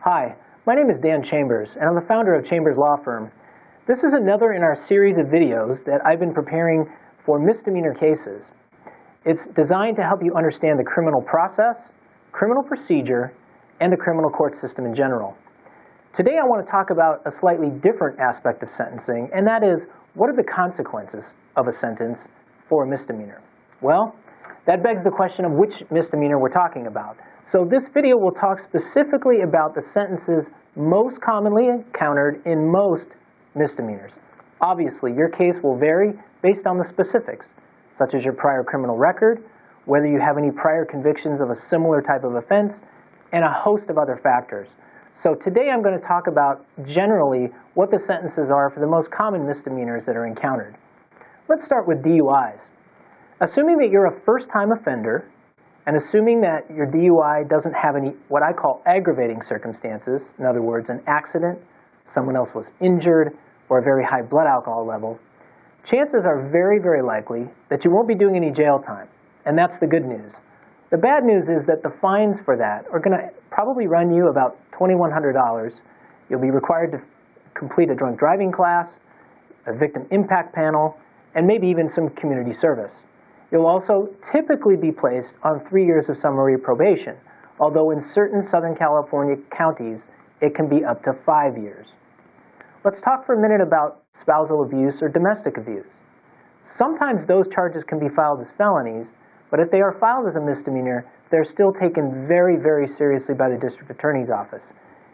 Hi, my name is Dan Chambers, and I'm the founder of Chambers Law Firm. This is another in our series of videos that I've been preparing for misdemeanor cases. It's designed to help you understand the criminal process, criminal procedure, and the criminal court system in general. Today I want to talk about a slightly different aspect of sentencing, and that is, what are the consequences of a sentence for a misdemeanor? Well, that begs the question of which misdemeanor we're talking about. So this video will talk specifically about the sentences most commonly encountered in most misdemeanors. Obviously, your case will vary based on the specifics, such as your prior criminal record, whether you have any prior convictions of a similar type of offense, and a host of other factors. So today I'm going to talk about generally what the sentences are for the most common misdemeanors that are encountered. Let's start with DUIs. Assuming that you're a first-time offender, and assuming that your DUI doesn't have any what I call aggravating circumstances, in other words, an accident, someone else was injured, or a very high blood alcohol level, chances are very, very likely that you won't be doing any jail time. And that's the good news. The bad news is that the fines for that are going to probably run you about $2,100. You'll be required to complete a drunk driving class, a victim impact panel, and maybe even some community service. You'll also typically be placed on 3 years of summary probation, although in certain Southern California counties, it can be up to 5 years. Let's talk for a minute about spousal abuse or domestic abuse. Sometimes those charges can be filed as felonies, but if they are filed as a misdemeanor, they're still taken very, very seriously by the district attorney's office.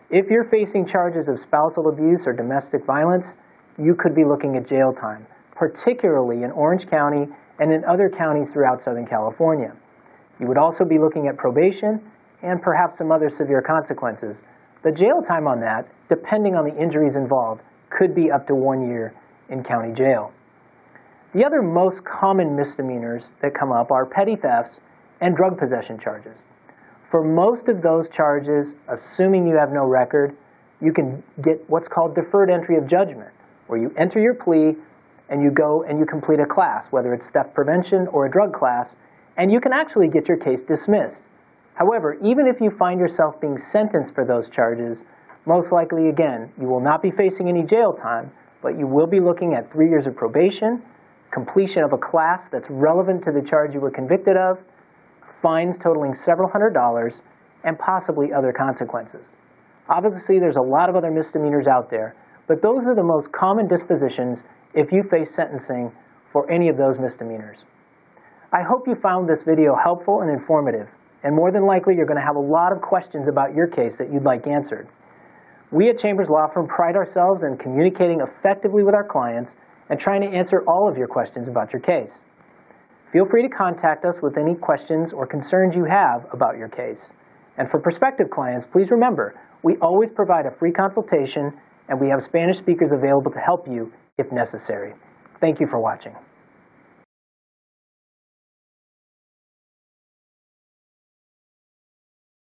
If you're facing charges of spousal abuse or domestic violence, you could be looking at jail time, particularly in Orange County and in other counties throughout Southern California. You would also be looking at probation and perhaps some other severe consequences. The jail time on that, depending on the injuries involved, could be up to 1 year in county jail. The other most common misdemeanors that come up are petty thefts and drug possession charges. For most of those charges, assuming you have no record, you can get what's called deferred entry of judgment, where you enter your plea and you go and you complete a class, whether it's theft prevention or a drug class, and you can actually get your case dismissed. However, even if you find yourself being sentenced for those charges, most likely, again, you will not be facing any jail time, but you will be looking at 3 years of probation, completion of a class that's relevant to the charge you were convicted of, fines totaling several $100s, and possibly other consequences. Obviously, there's a lot of other misdemeanors out there, but those are the most common dispositions if you face sentencing for any of those misdemeanors. I hope you found this video helpful and informative, and more than likely you're going to have a lot of questions about your case that you'd like answered. We at Chambers Law Firm pride ourselves in communicating effectively with our clients and trying to answer all of your questions about your case. Feel free to contact us with any questions or concerns you have about your case. And for prospective clients, please remember, we always provide a free consultation, and we have Spanish speakers available to help you if necessary. Thank you for watching.